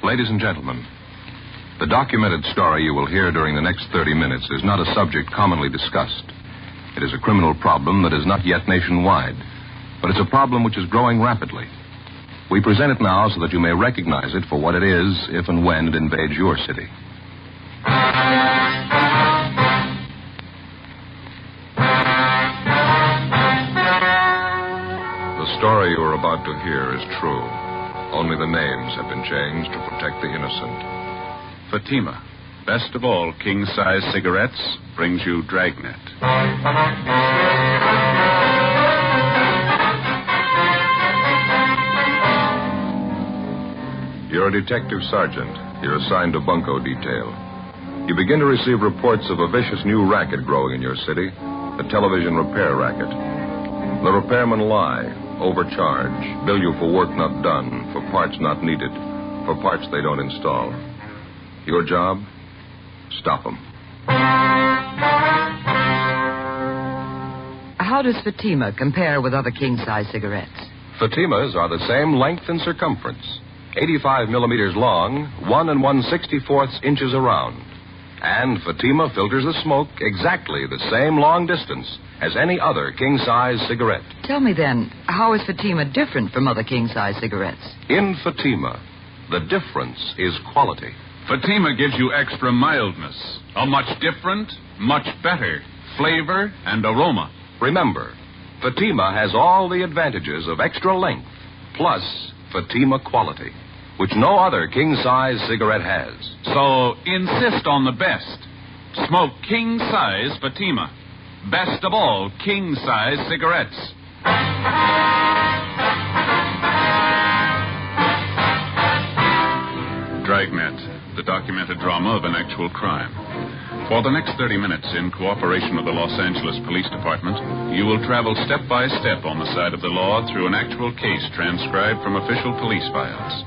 Ladies and gentlemen, the documented story you will hear during the next 30 minutes is not a subject commonly discussed. It is a criminal problem that is not yet nationwide, but it's a problem which is growing rapidly. We present it now so that you may recognize it for what it is if and when it invades your city. The story you are about to hear is true. Only the names have been changed to protect the innocent. Fatima, best of all king-size cigarettes, brings you Dragnet. You're a detective sergeant. You're assigned to bunco detail. You begin to receive reports of a vicious new racket growing in your city, the television repair racket. The repairmen lie, overcharge, bill you for work not done, for parts not needed, for parts they don't install. Your job? Stop them. How does Fatima compare with other king-size cigarettes? Fatimas are the same length and circumference, 85 millimeters long, 1 1/64 inches around. And Fatima filters the smoke exactly the same long distance as any other king-size cigarette. Tell me then, how is Fatima different from other king-size cigarettes? In Fatima, the difference is quality. Fatima gives you extra mildness, a much different, much better flavor and aroma. Remember, Fatima has all the advantages of extra length, plus Fatima quality, which no other king-size cigarette has. So insist on the best. Smoke king-size Fatima. Best of all king-size cigarettes. Dragnet, the documented drama of an actual crime. For the next 30 minutes, in cooperation with the Los Angeles Police Department, you will travel step by step on the side of the law through an actual case transcribed from official police files.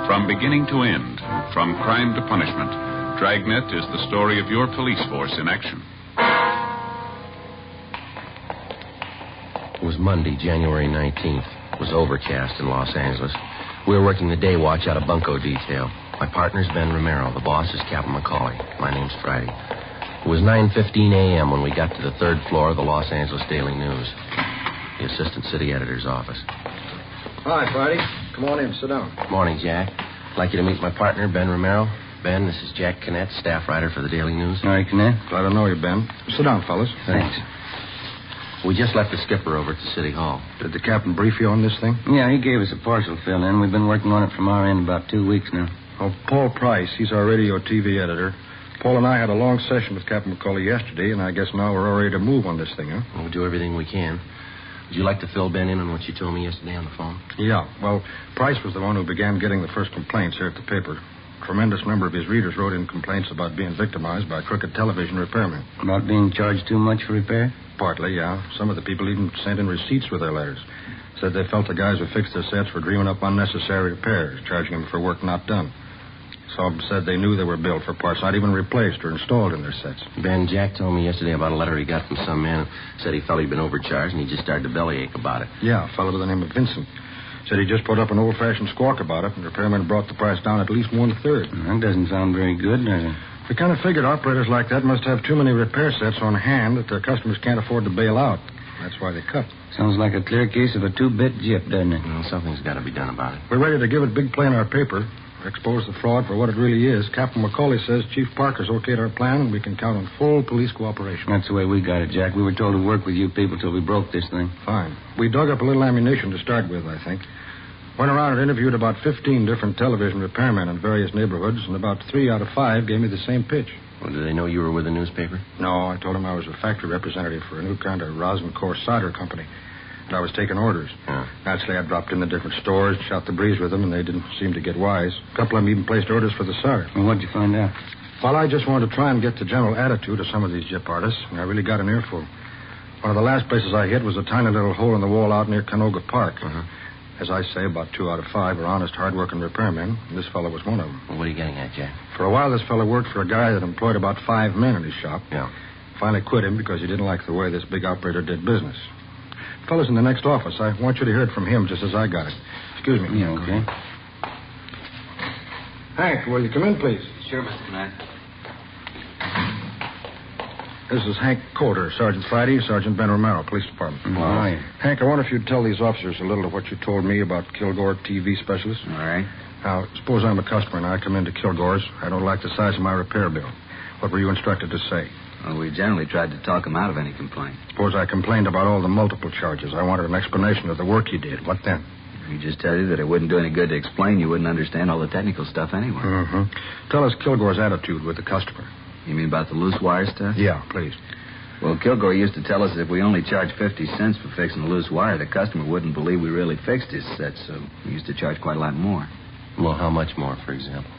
From beginning to end, from crime to punishment, Dragnet is the story of your police force in action. It was Monday, January 19th. It was overcast in Los Angeles. We were working the day watch out of bunco detail. My partner's Ben Romero. The boss is Captain McCauley. My name's Friday. It was 9:15 a.m. when we got to the third floor of the Los Angeles Daily News, the assistant city editor's office. Hi, Friday. Come on in. Sit down. Morning, Jack. I'd like you to meet my partner, Ben Romero. Ben, this is Jack Kinnett, staff writer for the Daily News. All right, Kinnett. Glad to know you, Ben. Sit down, fellas. Thanks. We just left the skipper over at the city hall. Did the captain brief you on this thing? Yeah, he gave us a partial fill-in. We've been working on it from our end about 2 weeks now. Oh, Paul Price, he's our radio TV editor. Paul and I had a long session with Captain McCauley yesterday, and I guess now we're all ready to move on this thing, huh? We'll do everything we can. Would you like to fill Ben in on what you told me yesterday on the phone? Yeah, well, Price was the one who began getting the first complaints here at the paper. A tremendous number of his readers wrote in complaints about being victimized by crooked television repairmen. About being charged too much for repair? Partly, yeah. Some of the people even sent in receipts with their letters. Said they felt the guys who fixed their sets were dreaming up unnecessary repairs, charging them for work not done. Some said they knew they were billed for parts not even replaced or installed in their sets. Ben, Jack told me yesterday about a letter he got from some man who said he felt he'd been overcharged and he just started to bellyache about it. Yeah, a fellow by the name of Vincent. Said he just put up an old-fashioned squawk about it, and the repairman brought the price down at least 1/3. That doesn't sound very good, does it? We kind of figured operators like that must have too many repair sets on hand that their customers can't afford to bail out. That's why they cut. Sounds like a clear case of a two-bit gyp, doesn't it? Well, something's got to be done about it. We're ready to give it big play in our paper, expose the fraud for what it really is. Captain McCauley says Chief Parker's okayed our plan, and we can count on full police cooperation. That's the way we got it, Jack. We were told to work with you people till we broke this thing. Fine. We dug up a little ammunition to start with, I think. Went around and interviewed about 15 different television repairmen in various neighborhoods, and about 3 out of 5 gave me the same pitch. Well, did they know you were with the newspaper? No, I told them I was a factory representative for a new kind of rosin core solder company, and I was taking orders. Yeah. Naturally, I dropped in the different stores, shot the breeze with them, and they didn't seem to get wise. A couple of them even placed orders for the SAR. Well, what'd you find out? Well, I just wanted to try and get the general attitude of some of these gyp artists, and I really got an earful. One of the last places I hit was a tiny little hole in the wall out near Canoga Park. Uh-huh. As I say, about 2 out of 5 are honest, hard-working repairmen, and this fellow was one of them. Well, what are you getting at, Jack? For a while, this fellow worked for a guy that employed about 5 men in his shop. Yeah. Finally quit him because he didn't like the way this big operator did business. Fellow's in the next office. I want you to hear it from him just as I got it. Excuse me. Yeah, okay. Hank, will you come in, please? Sure, Mr. Knight. This is Hank Coulter, Sergeant Friday, Sergeant Ben Romero, Police Department. All right. Hank, I wonder if you'd tell these officers a little of what you told me about Kilgore TV specialists. All right. Now, suppose I'm a customer and I come into Kilgore's. I don't like the size of my repair bill. What were you instructed to say? Well, we generally tried to talk him out of any complaint. Suppose I complained about all the multiple charges. I wanted an explanation of the work you did. What then? We just tell you that it wouldn't do any good to explain. You wouldn't understand all the technical stuff anyway. Mm-hmm. Tell us Kilgore's attitude with the customer. You mean about the loose wire stuff? Yeah, please. Well, Kilgore used to tell us that if we only charged 50 cents for fixing a loose wire, the customer wouldn't believe we really fixed his set, so we used to charge quite a lot more. Well, how much more, for example?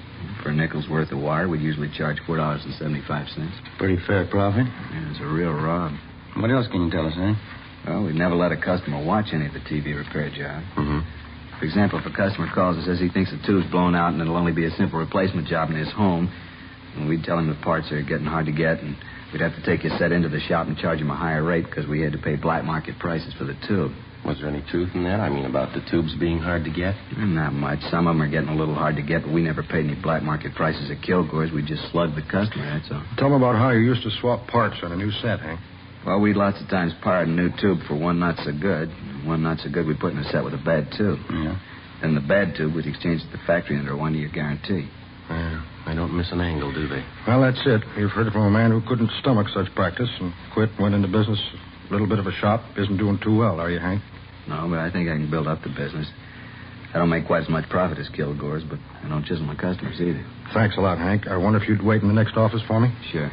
For a nickel's worth of wire, we'd usually charge $4.75. Pretty fair profit. Yeah, it's a real rob. What else can you tell us, eh? Well, we'd never let a customer watch any of the TV repair job. Mm-hmm. For example, if a customer calls and says he thinks the tube's blown out and it'll only be a simple replacement job in his home, and we'd tell him the parts are getting hard to get, and we'd have to take his set into the shop and charge him a higher rate because we had to pay black market prices for the tube. Was there any truth in that? I mean, about the tubes being hard to get? Not much. Some of them are getting a little hard to get, but we never paid any black market prices at Kilgore's. We just slugged the customer, that's all. Tell them about how you used to swap parts on a new set, Hank. Well, we'd lots of times pirate a new tube for one not so good. One not so good we'd put in a set with a bad tube. Yeah. Then the bad tube we'd exchange at the factory under a 1-year guarantee. Yeah, they don't miss an angle, do they? Well, that's it. You've heard it from a man who couldn't stomach such practice and quit, went into business, a little bit of a shop. Isn't doing too well, are you, Hank? No, but I think I can build up the business. I don't make quite as much profit as Kilgore's, but I don't chisel my customers either. Thanks a lot, Hank. I wonder if you'd wait in the next office for me? Sure.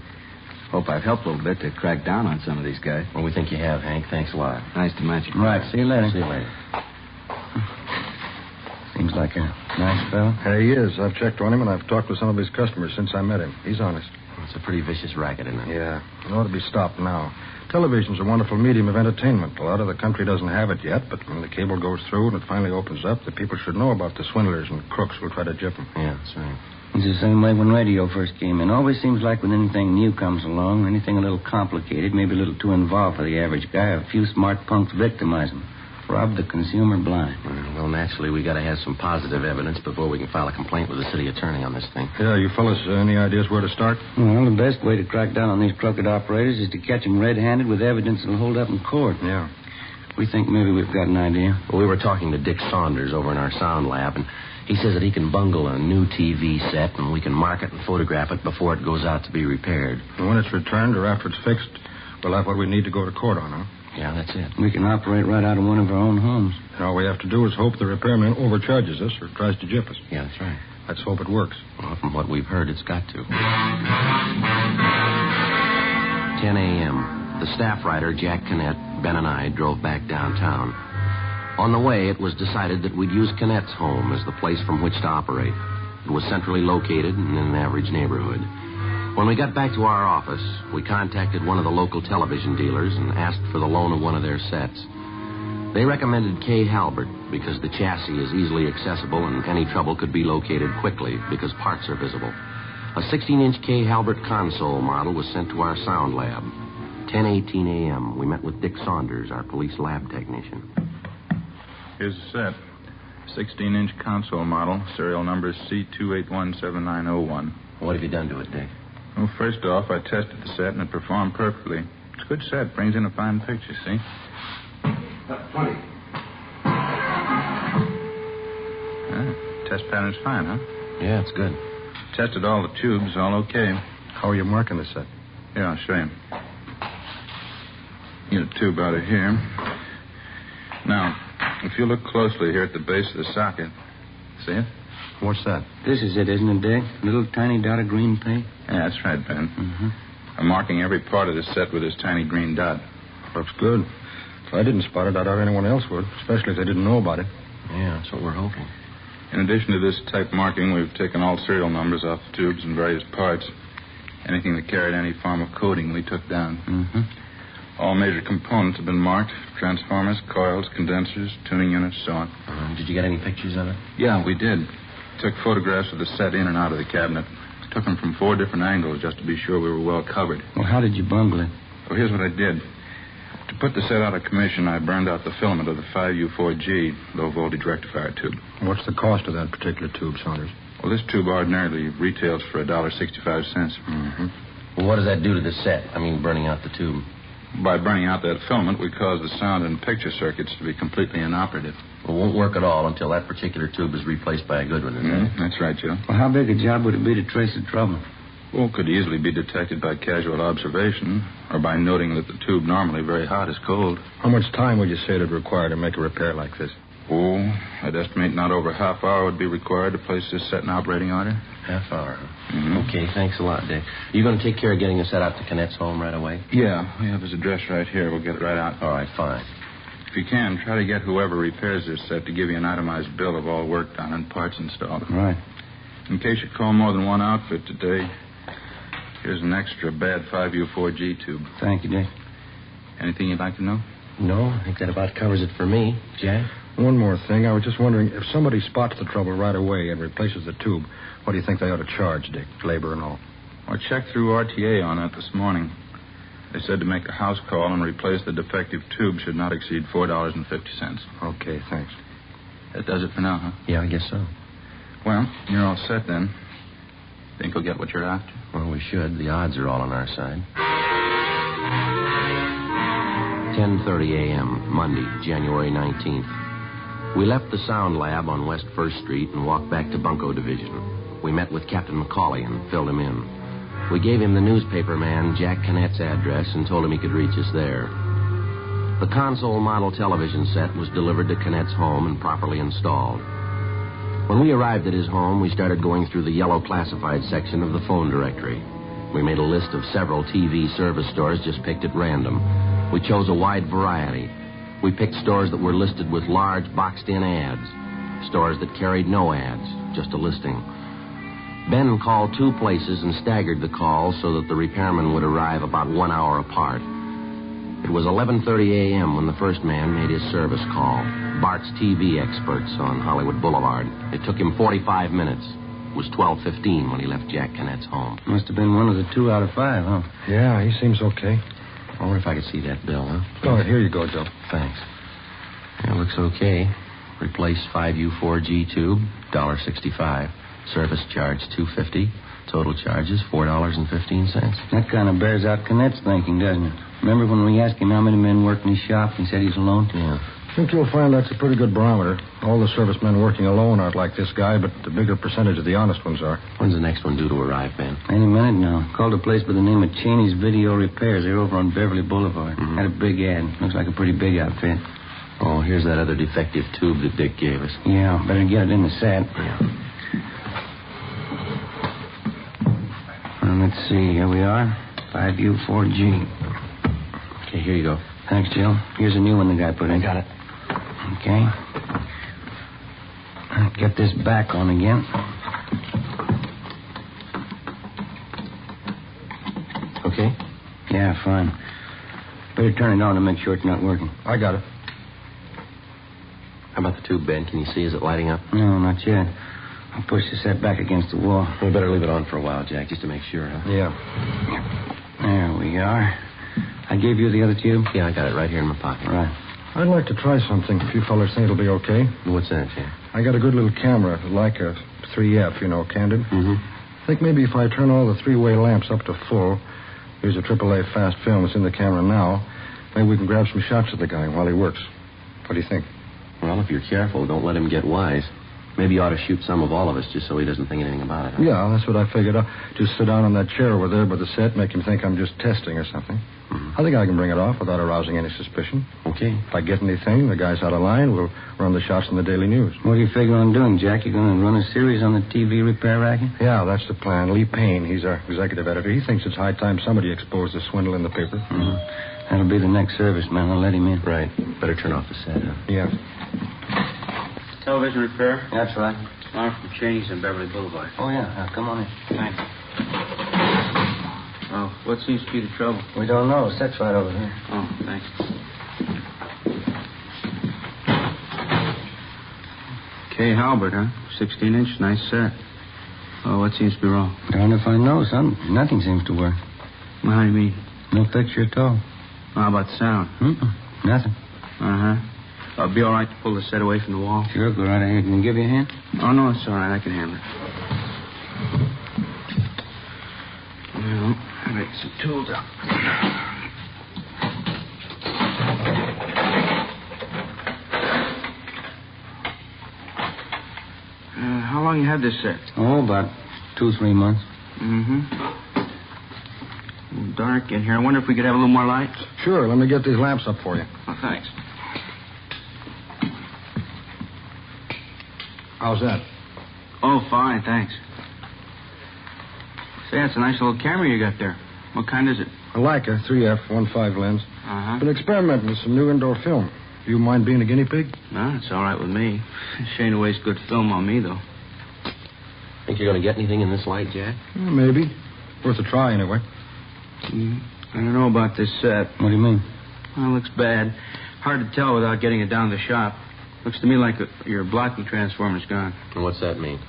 Hope I've helped a little bit to crack down on some of these guys. Well, we think you have, Hank. Thanks a lot. Nice to meet you. Right, see you later. See you later. Seems like a nice fellow. Hey, he is. I've checked on him, and I've talked with some of his customers since I met him. He's honest. It's a pretty vicious racket, isn't it? Yeah. It ought to be stopped now. Television's a wonderful medium of entertainment. A lot of the country doesn't have it yet, but when the cable goes through and it finally opens up, the people should know about the swindlers and crooks who'll try to gyp them. Yeah, that's right. It's the same way when radio first came in. Always seems like when anything new comes along, anything a little complicated, maybe a little too involved for the average guy, a few smart punks victimize him. Rob the consumer blind. Well, naturally, we got to have some positive evidence before we can file a complaint with the city attorney on this thing. Yeah, you fellas, any ideas where to start? Well, the best way to crack down on these crooked operators is to catch them red-handed with evidence that'll hold up in court. Yeah. We think maybe we've got an idea. Well, we were talking to Dick Saunders over in our sound lab, and he says that he can bungle a new TV set, and we can mark it and photograph it before it goes out to be repaired. And when it's returned or after it's fixed, we'll have what we need to go to court on, huh? Yeah, that's it. We can operate right out of one of our own homes. And all we have to do is hope the repairman overcharges us or tries to gyp us. Yeah, that's right. Let's hope it works. Well, from what we've heard, it's got to. 10 a.m. The staff writer, Jack Kinnett, Ben and I drove back downtown. On the way, it was decided that we'd use Kinnett's home as the place from which to operate. It was centrally located and in an average neighborhood. When we got back to our office, we contacted one of the local television dealers and asked for the loan of one of their sets. They recommended K. Halbert because the chassis is easily accessible and any trouble could be located quickly because parts are visible. A 16-inch K. Halbert console model was sent to our sound lab. 10:18 a.m., we met with Dick Saunders, our police lab technician. Here's the set. 16-inch console model, serial number C2817901. What have you done to it, Dick? Well, first off, I tested the set and it performed perfectly. It's a good set. Brings in a fine picture, see? 20. Test pattern's fine, huh? Yeah, it's good. Tested all the tubes, all okay. How are you marking the set? Yeah, I'll show you. Get a tube out of here. Now, if you look closely here at the base of the socket, see it? What's that? This is it, isn't it, Dick? Little tiny dot of green paint? Yeah, that's right, Ben. Mm-hmm. I'm marking every part of the set with this tiny green dot. Looks good. If I didn't spot it, I doubt anyone else would, especially if they didn't know about it. Yeah, that's what we're hoping. In addition to this type marking, we've taken all serial numbers off the tubes and various parts. Anything that carried any form of coding, we took down. Mm-hmm. All major components have been marked. Transformers, coils, condensers, tuning units, so on. Did you get any pictures of it? Yeah, we did. Took photographs of the set in and out of the cabinet. Took them from 4 different angles just to be sure we were well covered. Well, how did you bungle it? Well, here's what I did. To put the set out of commission, I burned out the filament of the 5U4G low-voltage rectifier tube. What's the cost of that particular tube, Saunders? Well, this tube ordinarily retails for $1.65. Mm-hmm. Well, what does that do to the set? I mean, burning out the tube. By burning out that filament, we cause the sound and picture circuits to be completely inoperative. It won't work at all until that particular tube is replaced by a good one, isn't it? That's right, Joe. Well, how big a job would it be to trace the trouble? Well, it could easily be detected by casual observation or by noting that the tube normally very hot is cold. How much time would you say it'd require to make a repair like this? Oh, I'd estimate not over a half hour would be required to place this set in operating order. Half hour, huh? Mm-hmm. Okay, thanks a lot, Dick. You going to take care of getting the set out to Canette's home right away? Yeah, we have his address right here. We'll get it right out. All right, fine. If you can, try to get whoever repairs this set to give you an itemized bill of all work done and parts installed. Right. In case you call more than one outfit today, here's an extra bad 5U4G tube. Thank you, Dick. Anything you'd like to know? No, I think that about covers it for me. Jack? One more thing. I was just wondering, if somebody spots the trouble right away and replaces the tube, what do you think they ought to charge, Dick? Labor and all. I checked through RTA on that this morning. They said to make a house call and replace the defective tube should not exceed $4.50. Okay, thanks. That does it for now, huh? Yeah, I guess so. Well, you're all set then. Think we'll get what you're after? Well, we should. The odds are all on our side. 10:30 a.m., Monday, January 19th. We left the sound lab on West 1st Street and walked back to Bunko Division. We met with Captain McCauley and filled him in. We gave him the newspaper man Jack Canette's address and told him he could reach us there. The console model television set was delivered to Canette's home and properly installed. When we arrived at his home, we started going through the yellow classified section of the phone directory. We made a list of several TV service stores just picked at random. We chose a wide variety. We picked stores that were listed with large boxed-in ads, stores that carried no ads, just a listing. Ben called 2 places and staggered the calls so that the repairman would arrive about 1 hour apart. It was 11:30 a.m. when the first man made his service call. Bart's TV experts on Hollywood Boulevard. It took him 45 minutes. It was 12:15 when he left Jack Canette's home. Must have been one of the 2 out of 5, huh? Yeah, he seems okay. I wonder if I could see that bill, huh? Oh, here you go, Joe. Thanks. Yeah, looks okay. Replace 5U4G tube, $1.65. Service charge, $2.50. Total charges, $4.15. That kind of bears out Canette's thinking, doesn't it? Remember when we asked him how many men worked in his shop and he said he's alone? Yeah. I think you'll find that's a pretty good barometer. All the servicemen working alone aren't like this guy, but the bigger percentage of the honest ones are. When's the next one due to arrive, Ben? Any minute now. Called a place by the name of Cheney's Video Repairs. They're over on Beverly Boulevard. Mm-hmm. Had a big ad. Looks like a pretty big outfit. Oh, here's that other defective tube that Dick gave us. Yeah, better get it in the set. Yeah. Well, let's see. Here we are. 5U4G. Okay, here you go. Thanks, Jill. Here's a new one the guy put in. Got it. Okay. Get this back on again. Okay? Yeah, fine. Better turn it on to make sure it's not working. I got it. How about the tube, Ben? Can you see? Is it lighting up? No, not yet. I'll push the set back against the wall. We better leave it on for a while, Jack, just to make sure, huh? Yeah. There we are. I gave you the other tube? Yeah, I got it right here in my pocket. Right. I'd like to try something if you fellers think it'll be okay. What's that, Jack? I got a good little camera, like a 3F, candid. Mm-hmm. I think maybe if I turn all the 3-way lamps up to full, here's a AAA fast film that's in the camera now, maybe we can grab some shots of the guy while he works. What do you think? Well, if you're careful, don't let him get wise. Maybe you ought to shoot some of all of us just so he doesn't think anything about it. Huh? Yeah, that's what I figured. I'll just sit down on that chair over there by the set, make him think I'm just testing or something. Mm-hmm. I think I can bring it off without arousing any suspicion. Okay. If I get anything, the guy's out of line, we'll run the shots in the Daily News. What do you figure on doing, Jack? You going to run a series on the TV repair racket? Yeah, that's the plan. Lee Payne, he's our executive editor. He thinks it's high time somebody exposed the swindle in the paper. Mm-hmm. That'll be the next serviceman. I'll let him in. Right. Better turn off the set, huh? Yeah. Television repair? That's right. I'm from Cheney's on Beverly Boulevard. Oh, yeah. Come on in. Thanks. Oh, what seems to be the trouble? We don't know. The set's right over here. Oh, thanks. Kay Halbert, huh? 16-inch, nice set. Oh, what seems to be wrong? Darn if I know, son. Nothing seems to work. Well, how do you mean? No picture at all. How about the sound? Nothing. Uh-huh. It'll be all right to pull the set away from the wall? Sure, go right ahead. Can I give you a hand? Oh, no, it's all right. I can handle it. Well, I got some tools out. How long you had this set? Oh, about 2-3 months. Dark in here. I wonder if we could have a little more light. Sure, let me get these lamps up for you. Oh, thanks. How's that? Oh, fine, thanks. Say, that's a nice little camera you got there. What kind is it? A Leica 3F 1.5 lens. Uh-huh. Been experimenting with some new indoor film. Do you mind being a guinea pig? No, it's all right with me. Shane wastes good film on me, though. Think you're going to get anything in this light, Jack? Maybe. Worth a try, anyway. I don't know about this set. What do you mean? Well, it looks bad. Hard to tell without getting it down to the shop. Looks to me like your blocking transformer's gone. And what's that mean?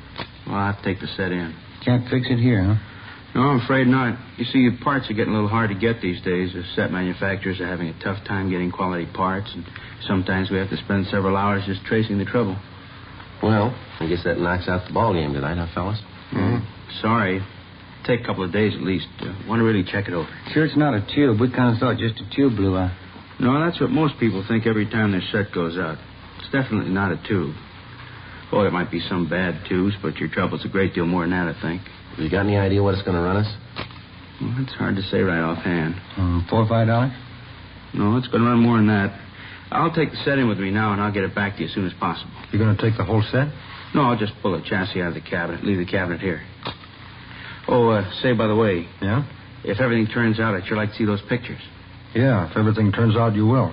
Well, I'll have to take the set in. Can't fix it here, huh? No, I'm afraid not. You see, your parts are getting a little hard to get these days. The set manufacturers are having a tough time getting quality parts, and sometimes we have to spend several hours just tracing the trouble. Well, I guess that knocks out the ball game tonight, huh, fellas? Sorry. Take a couple of days at least. Want to really check it over. Sure it's not a tube. We kind of thought just a tube blew out. No, that's what most people think every time their set goes out. It's definitely not a tube. Oh, it might be some bad tubes, but your trouble's a great deal more than that, I think. Have you got any idea what it's going to run us? Well, it's hard to say right offhand. $4 or $5? No, it's going to run more than that. I'll take the set in with me now, and I'll get it back to you as soon as possible. You going to take the whole set? No, I'll just pull the chassis out of the cabinet, leave the cabinet here. Oh, say, by the way, Yeah? if everything turns out, I'd sure like to see those pictures. Yeah, if everything turns out, you will.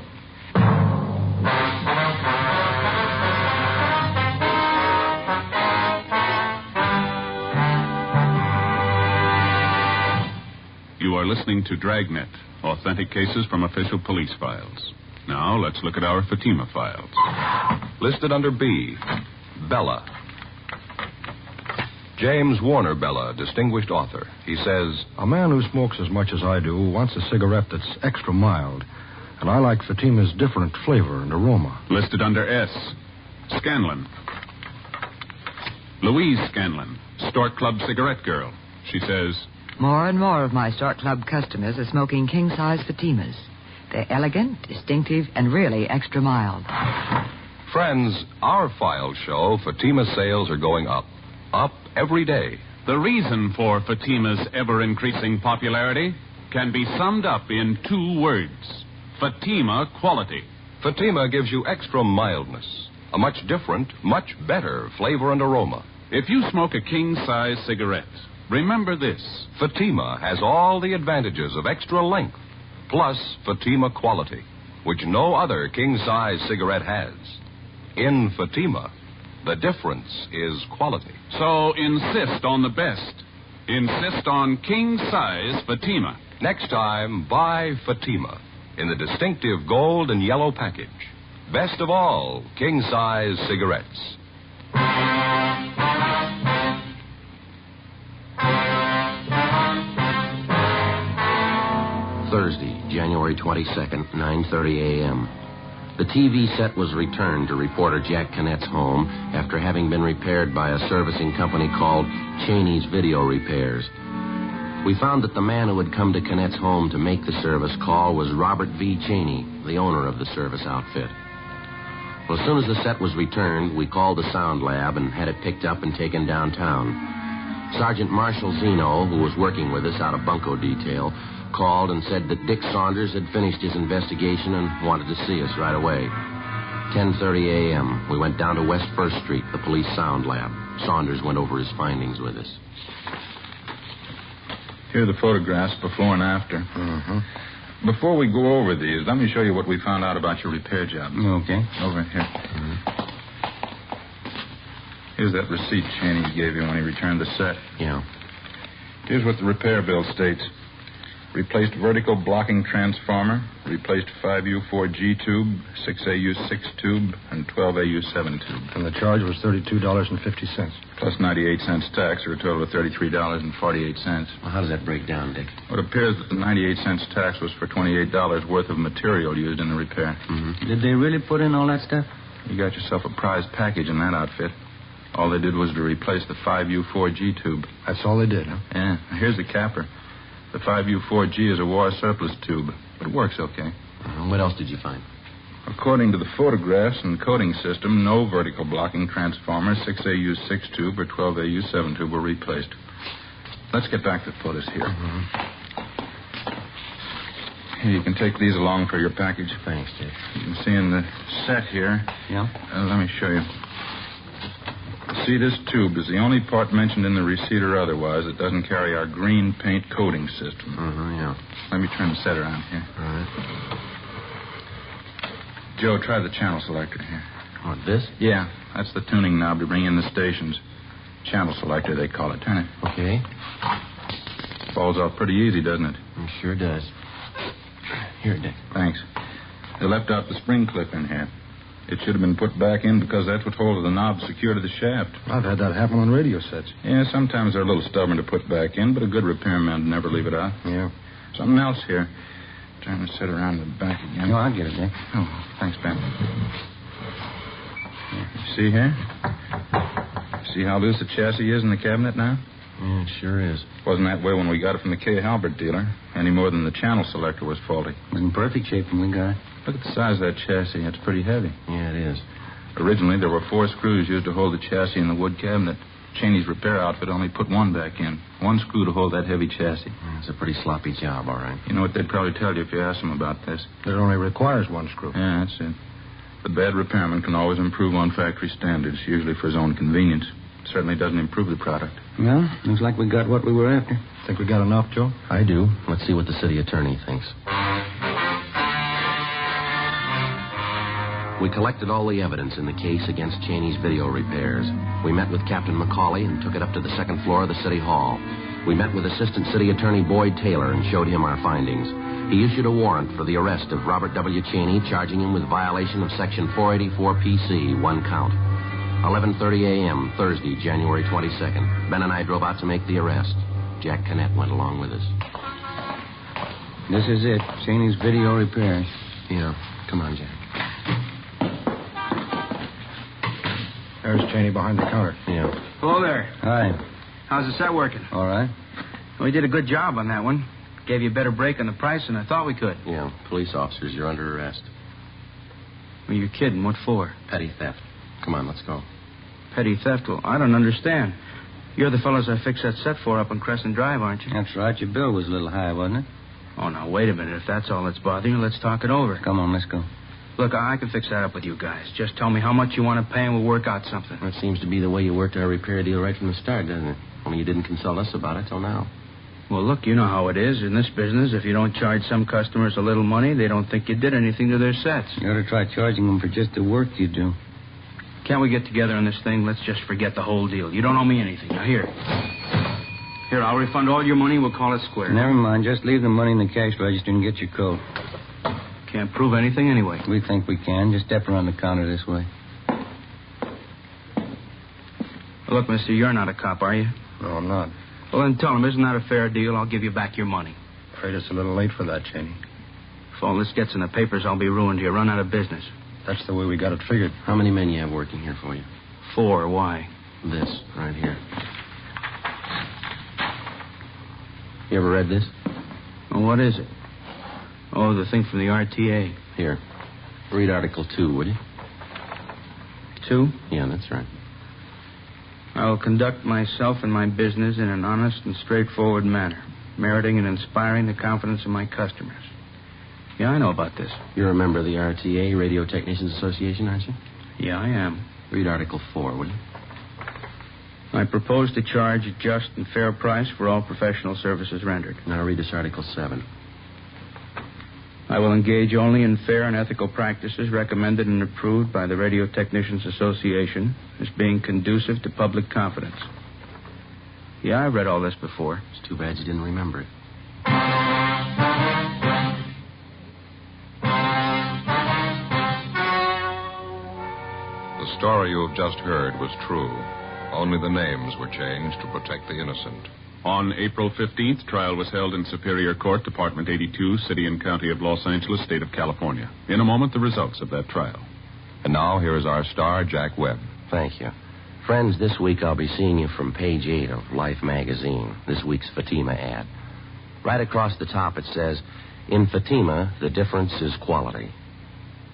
You are listening to Dragnet, authentic cases from official police files. Now, let's look at our Fatima files. Listed under B, Bella. James Warner Bella, distinguished author. He says, A man who smokes as much as I do wants a cigarette that's extra mild. And I like Fatima's different flavor and aroma. Listed under S, Scanlon. Louise Scanlon, Stork Club cigarette girl. She says, More and more of my Stork Club customers are smoking king-size Fatimas. They're elegant, distinctive, and really extra mild. friends, our files show Fatima sales are going up. Up every day. The reason for Fatima's ever-increasing popularity can be summed up in 2 words. Fatima quality. Fatima gives you extra mildness, a much different, much better flavor and aroma. If you smoke a king-size cigarette, remember this. Fatima has all the advantages of extra length, plus Fatima quality, which no other king-size cigarette has. In Fatima, the difference is quality. So insist on the best. Insist on king-size Fatima. Next time, buy Fatima in the distinctive gold and yellow package. Best of all, king-size cigarettes. Thursday, January 22nd, 9:30 a.m. The TV set was returned to reporter Jack Cannett's home after having been repaired by a servicing company called Cheney's Video Repairs. We found that the man who had come to Cannett's home to make the service call was Robert V. Cheney, the owner of the service outfit. Well, as soon as the set was returned, we called the sound lab and had it picked up and taken downtown. Sergeant Marshall Zeno, who was working with us out of bunco detail, called and said that Dick Saunders had finished his investigation and wanted to see us right away. 10:30 a.m., we went down to West 1st Street, the police sound lab. Saunders went over his findings with us. Here are the photographs before and after. Mm-hmm. Before we go over these, let me show you what we found out about your repair job. Okay. Over here. Here's that receipt Cheney gave you when he returned the set. Yeah. Here's what the repair bill states. Replaced vertical blocking transformer, replaced 5U4G tube, 6AU6 tube, and 12AU7 tube. And the charge was $32.50. Plus 98 cents tax, or a total of $33.48. Well, how does that break down, Dick? It appears that the 98 cents tax was for $28 worth of material used in the repair. Mm-hmm. Did they really put in all that stuff? You got yourself a prize package in that outfit. All they did was to replace the 5U4G tube. That's all they did, huh? Yeah. Here's the capper. The 5U4G is a war surplus tube, but it works okay. What else did you find? According to the photographs and coding system, no vertical blocking transformer, 6AU6 tube or 12AU7 tube were replaced. Let's get back to the photos here. Here, you can take these along for your package. Thanks, Dick. You can see in the set here. Yeah? Let me show you. See, this tube is the only part mentioned in the receipt or otherwise that doesn't carry our green paint coding system. Yeah. Let me turn the set around here. All right. Joe, try the channel selector here. What, this? Yeah, that's the tuning knob to bring in the stations. Channel selector, they call it. Turn it. Okay. Falls off pretty easy, doesn't it? It sure does. Here, Dick. Thanks. They left out the spring clip in here. It should have been put back in because that's what holds the knob secure to the shaft. I've had that happen on radio sets. Yeah, sometimes they're a little stubborn to put back in, but a good repairman would never leave it out. Yeah. Something else here. Trying to set around the back again. No, I'll get it, Dick. Oh, thanks, Ben. See here? See how loose the chassis is in the cabinet now? Yeah, it sure is. Wasn't that way when we got it from the K. Halbert dealer, any more than the channel selector was faulty. It was in perfect shape when we got it. Look at the size of that chassis. It's pretty heavy. Yeah, it is. Originally, there were 4 screws used to hold the chassis in the wood cabinet. Cheney's repair outfit only put 1 back in. 1 screw to hold that heavy chassis. It's a pretty sloppy job, all right. You know what they'd probably tell you if you asked them about this? It only requires 1 screw. Yeah, that's it. The bad repairman can always improve on factory standards, usually for his own convenience. Certainly doesn't improve the product. Well, looks like we got what we were after. Think we got enough, Joe? I do. Let's see what the city attorney thinks. We collected all the evidence in the case against Cheney's video repairs. We met with Captain McCauley and took it up to the 2nd floor of the city hall. We met with Assistant City Attorney Boyd Taylor and showed him our findings. He issued a warrant for the arrest of Robert W. Cheney, charging him with violation of Section 484 PC, 1 count. 11:30 a.m., Thursday, January 22nd. Ben and I drove out to make the arrest. Jack Canet went along with us. This is it. Cheney's video repairs. Yeah. Come on, Jack. There's Cheney behind the counter. Yeah. Hello there. Hi. How's the set working? All right. We did a good job on that one. Gave you a better break on the price than I thought we could. Yeah. Police officers, you're under arrest. Well, you're kidding. What for? Petty theft. Come on, let's go. Petty theft? Well, I don't understand. You're the fellows I fixed that set for up on Crescent Drive, aren't you? That's right. Your bill was a little high, wasn't it? Oh, now, wait a minute. If that's all that's bothering you, let's talk it over. Come on, let's go. Look, I can fix that up with you guys. Just tell me how much you want to pay and we'll work out something. That seems to be the way you worked our repair deal right from the start, doesn't it? Only you didn't consult us about it till now. Well, look, you know how it is in this business. If you don't charge some customers a little money, they don't think you did anything to their sets. You ought to try charging them for just the work you do. Can't we get together on this thing? Let's just forget the whole deal. You don't owe me anything. Now, here. Here, I'll refund all your money. We'll call it square. Never mind. Just leave the money in the cash register and get your coat. Can't prove anything anyway. We think we can. Just step around the counter this way. Look, mister, you're not a cop, are you? No, I'm not. Well, then tell him, isn't that a fair deal? I'll give you back your money. Afraid it's a little late for that, Cheney. If all this gets in the papers, I'll be ruined. You run out of business. That's the way we got it figured. How many men you have working here for you? 4. Why? This, right here. You ever read this? Well, what is it? Oh, the thing from the RTA. Here. Read Article 2, would you? 2? Yeah, that's right. I will conduct myself and my business in an honest and straightforward manner, meriting and inspiring the confidence of my customers. Yeah, I know about this. You're a member of the RTA, Radio Technicians Association, aren't you? Yeah, I am. Read Article 4, will you? I propose to charge a just and fair price for all professional services rendered. Now read this Article 7. I will engage only in fair and ethical practices recommended and approved by the Radio Technicians Association as being conducive to public confidence. Yeah, I've read all this before. It's too bad you didn't remember it. The story you have just heard was true. Only the names were changed to protect the innocent. On April 15th, trial was held in Superior Court, Department 82, City and County of Los Angeles, State of California. In a moment, the results of that trial. And now, here is our star, Jack Webb. Thank you. Friends, this week I'll be seeing you from page 8 of Life magazine, this week's Fatima ad. Right across the top it says, "In Fatima, the difference is quality."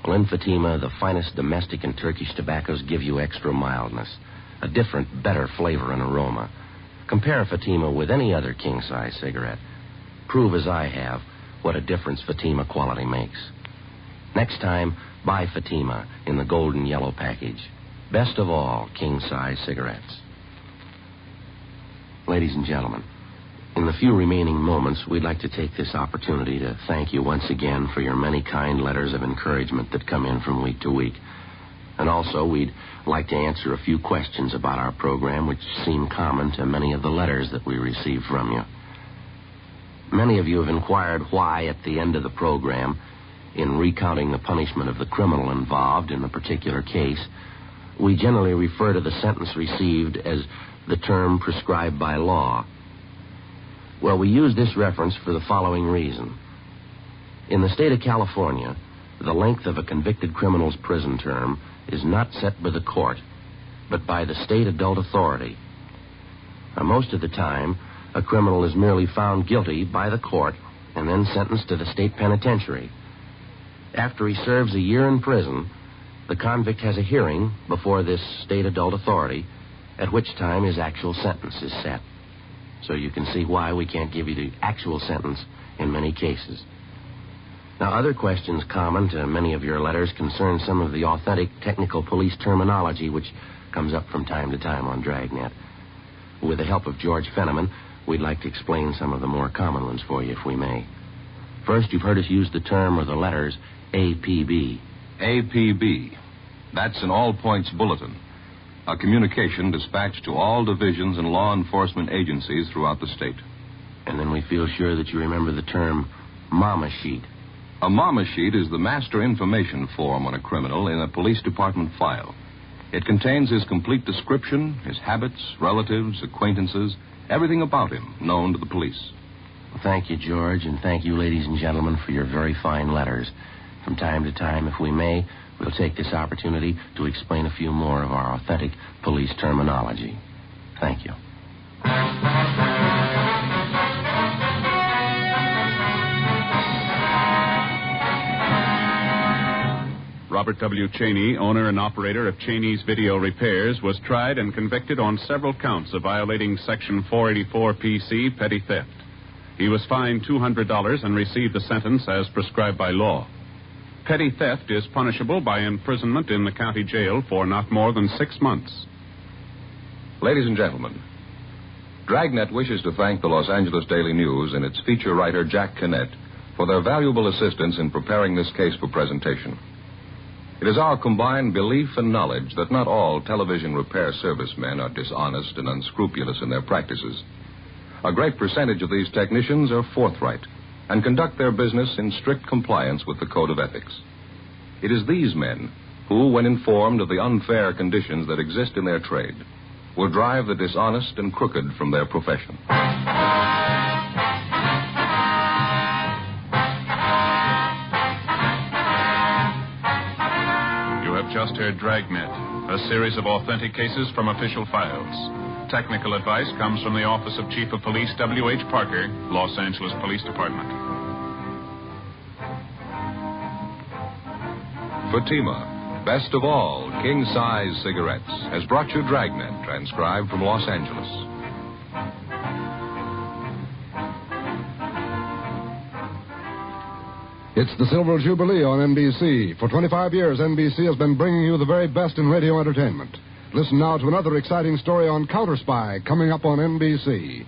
Well, in Fatima, the finest domestic and Turkish tobaccos give you extra mildness, a different, better flavor and aroma. Compare Fatima with any other king-size cigarette. Prove, as I have, what a difference Fatima quality makes. Next time, buy Fatima in the golden yellow package. Best of all, king-size cigarettes. Ladies and gentlemen, in the few remaining moments, we'd like to take this opportunity to thank you once again for your many kind letters of encouragement that come in from week to week. And also, we'd like to answer a few questions about our program which seem common to many of the letters that we receive from you. Many of you have inquired why, at the end of the program, in recounting the punishment of the criminal involved in the particular case, we generally refer to the sentence received as the term prescribed by law. Well, we use this reference for the following reason. In the state of California, the length of a convicted criminal's prison term is not set by the court, but by the state adult authority. Now, most of the time, a criminal is merely found guilty by the court and then sentenced to the state penitentiary. After he serves a year in prison, the convict has a hearing before this state adult authority, at which time his actual sentence is set. So you can see why we can't give you the actual sentence in many cases. Now, other questions common to many of your letters concern some of the authentic technical police terminology which comes up from time to time on Dragnet. With the help of George Fenneman, we'd like to explain some of the more common ones for you, if we may. First, you've heard us use the term or the letters APB. APB. That's an all-points bulletin, a communication dispatched to all divisions and law enforcement agencies throughout the state. And then we feel sure that you remember the term Mama Sheet. A Mama Sheet is the master information form on a criminal in a police department file. It contains his complete description, his habits, relatives, acquaintances, everything about him known to the police. Well, thank you, George, and thank you, ladies and gentlemen, for your very fine letters. From time to time, if we may, we'll take this opportunity to explain a few more of our authentic police terminology. Thank you. Robert W. Cheney, owner and operator of Cheney's Video Repairs, was tried and convicted on several counts of violating Section 484 PC, petty theft. He was fined $200 and received a sentence as prescribed by law. Petty theft is punishable by imprisonment in the county jail for not more than 6 months. Ladies and gentlemen, Dragnet wishes to thank the Los Angeles Daily News and its feature writer, Jack Kinnett, for their valuable assistance in preparing this case for presentation. It is our combined belief and knowledge that not all television repair servicemen are dishonest and unscrupulous in their practices. A great percentage of these technicians are forthright and conduct their business in strict compliance with the code of ethics. It is these men who, when informed of the unfair conditions that exist in their trade, will drive the dishonest and crooked from their profession. You have just heard Dragnet, a series of authentic cases from official files. Technical advice comes from the Office of Chief of Police W.H. Parker, Los Angeles Police Department. Fatima, best of all, king-size cigarettes, has brought you Dragnet, transcribed from Los Angeles. It's the Silver Jubilee on NBC. For 25 years, NBC has been bringing you the very best in radio entertainment. Listen now to another exciting story on Counter Spy coming up on NBC.